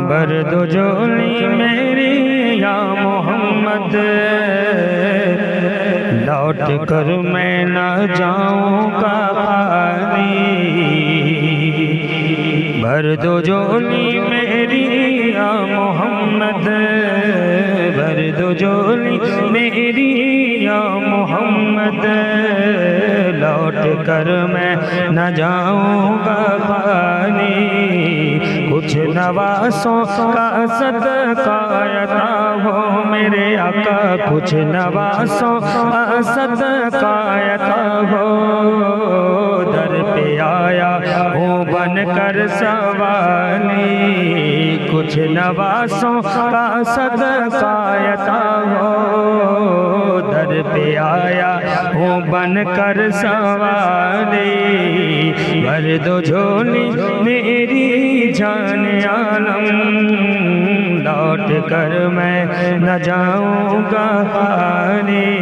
बर्दो जोली मेरी या मोहम्मद, लौट कर मैं न जाऊँगा खाली। बर्दो जोली मेरी या मोहम्मद, बर्दो जोली मेरी या मोहम्मद, लौट कर मैं न जाऊँगा खाली। कुछ नवासों का सदका अता हो मेरे आका, कुछ नवासों का सदका अता हो। दर पे आया हूँ बन कर सवाली, कुछ नवासों का सदका अता हो। दर पे आया हूँ बन कर सवाली। भर दो झोली मेरी जान आलम, लौट कर मैं न जाऊँगा खाली।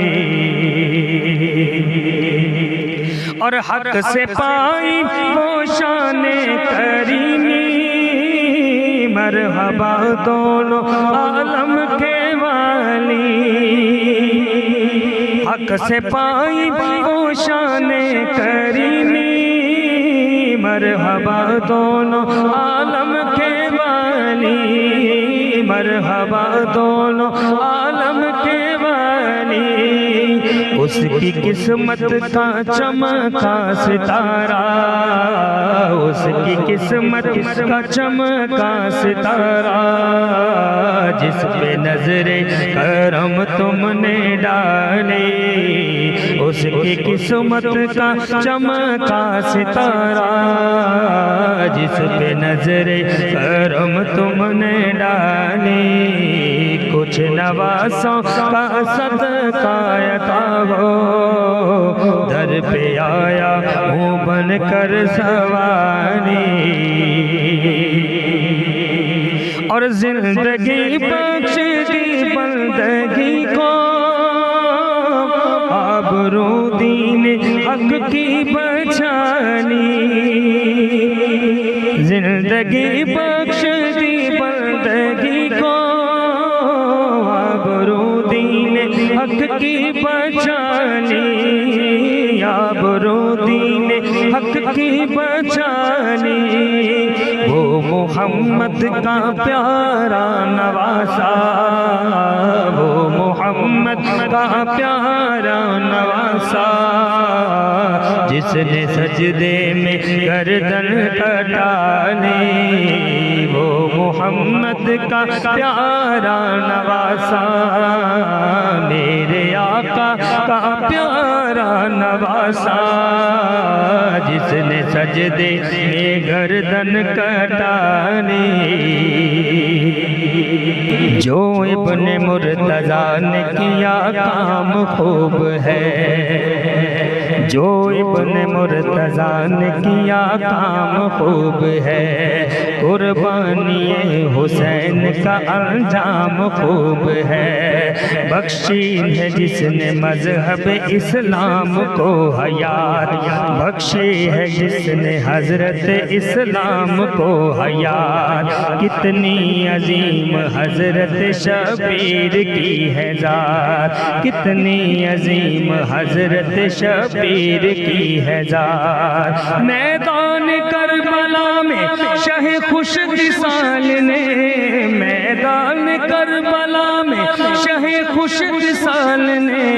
और हक से पाई वो शाने करीमी, मरहबा दोनों आलम के वाली। हक से पाई वो शाने करीमी, मरहबा दोनों आलम के वाली। मरहबा दोनों आलम के वाली। उसकी किस्मत का चमका सितारा, उसकी किस्मत का चमका सितारा, जिस पे नजरे करम तुमने डाली। उसकी किस्मत का चमका सितारा, जिस पे नजरे करम तुमने डाली। कुछ नवासों का सदका अता हो, दर पे आया हूँ बन कर सवारी। और जिंदगी बख्श दी बंदगी को, आबरू दीन हक की बचानी। जिंदगी बख्श दी बंदगी को, आबरू दीन हक की बचानी। आबरू दीन हक की बचानी। वो मोहम्मद का प्यारा नवासा, वो मोहम्मद का प्यारा नवासा, जिसने सजदे में गर्दन कटाली। वो मोहम्मद का प्यारा नवासा, मेरे आका का प्यारा नवासा, जिसने सजदे में गर्दन कटाली। जो इब्ने मुर्तज़ा ने किया काम खूब है, जो इब्ने मुर्तज़ा ने किया काम खूब है। कुर्बानी हुसैन का अंजाम खूब है। बख्शी है जिसने मजहब इस्लाम को हयात, बख्शी है जिसने हजरत इस्लाम को हयात। कितनी अजीम हजरत शबीर की है ज़ात, कितनी अजीम हजरत शबीर की है ज़ात। मैदान करबला में शह खुश विसाल ने, मैदान करबला में शह खुश विसाल ने,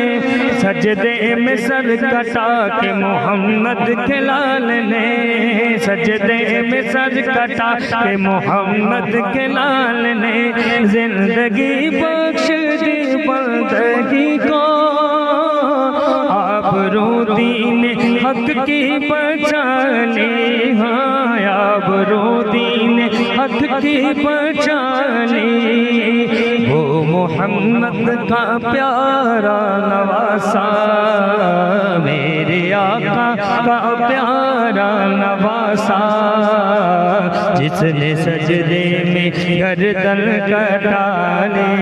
सजदे में सर कटा के मोहम्मद के लाल ने। सजदे में सर कटा के मोहम्मद के लाल ने। जिंदगी बख्श दी बंदगी को, आबरू दीन हक की बचाली। हाँ आबरू दीन हक की बचाली। वो मोहम्मद का प्यारा नवासा, मेरे आका का प्यारा नवासा, जिसने सजदे में गर्दन कटाली।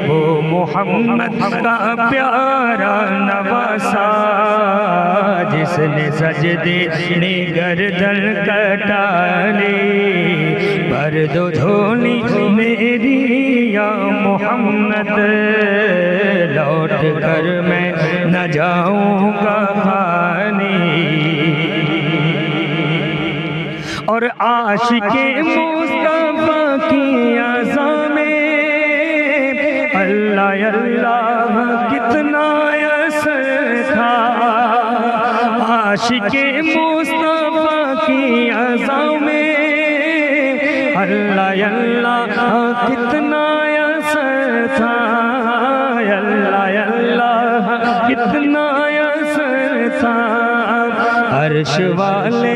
वो मोहम्मद का प्यारा नवासा, जिसने सजदे में गर्दन कटाली। पर भर दो झोली मेरी या मोहम्मद, लौट कर मैं न जाऊंगा खाने। और आशिके मुस्तफा की अज़ा में अल्लाह अल्लाह कितना असर था। आशिके मुस्तफा की अज़ा में अल्लाह अल्लाह कितना असर था। अल्लाह अल्लाह कितना असर था। अर्श वाले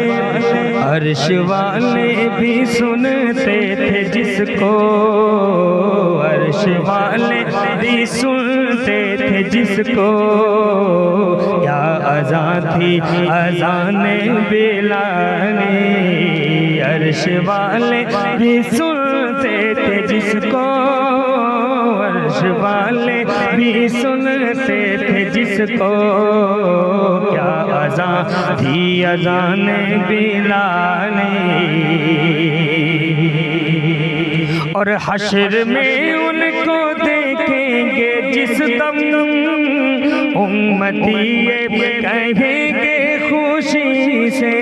भी सुनते थे जिसको, अर्श वाले भी सुनते थे जिसको। क्या अज़ान थी अज़ाने बिलाने, अर्श वाले भी सुनते थे जिसको, अर्श वाले भी सुनते थे जिसको। क्या अज़ान थी अज़ाने बिलाने। और हश्र में उनको देखेंगे जिस दम, उम्मती ये कहेंगे खुशी से।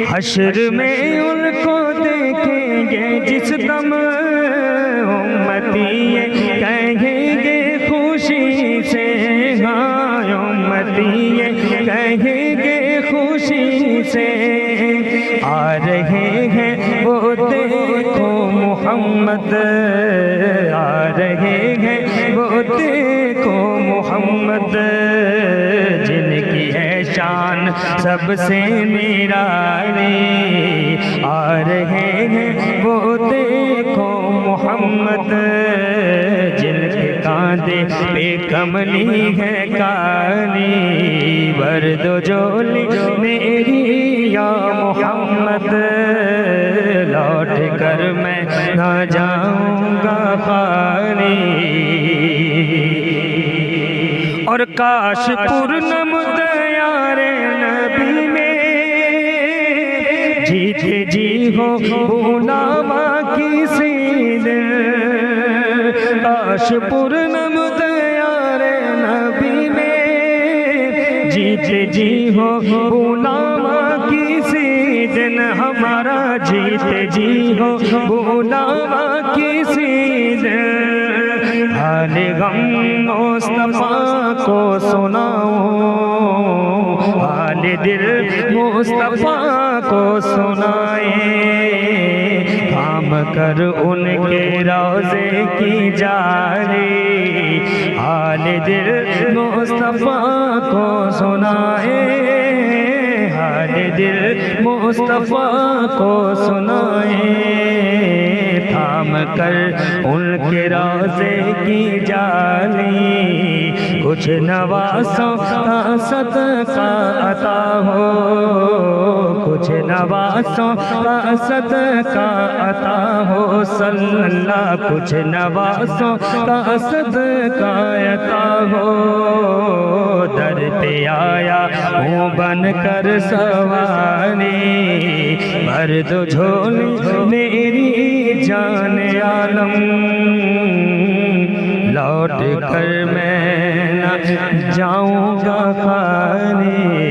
हश्र में उनको देखेंगे जिस दम, उम्मती ये कहेंगे खुशी से। हाँ उम्मती ये कहेंगे खुशी से। आ रहे हैं वो देखो मोहम्मद, आ रहे हैं वो देखो मोहम्मद, जिनकी है शान सबसे निराली। आ रहे हैं वो देखो मोहम्मद, जिनके कांधे पे कमली है काली। भर दो झोली मेरी या मोहम्मद, लौट कर मैं ना जाऊंगा खाली। और काश पूर्णम दयारे नबी में जीते जी हो भूलावा किसी दिन। काश पूर्णम दयारे नबी में जीते जी हो भूलावा किसी दिन। हमारा जीते जी हो भूलावा किसी दिन। हाल गम मुस्तफा को सुनाओ, हाल दिल मुस्तफा को सुनाए। थाम कर उनके रोज़े की जारी, हाल दिल मुस्तफा को सुनाए। हाल दिल मुस्तफा को सुनाए। थाम कर उनके रोज़े की जाली, कुछ नवासों का सदका अता हो, कुछ नवासों का सदका अता हो। सल्लल्लाह कुछ नवासों का सदका अता हो। दर पे आया हूँ बन कर सवारी, भर दो झोली मेरी जान आलम। लौट कर मैं न जाऊंगा खाने।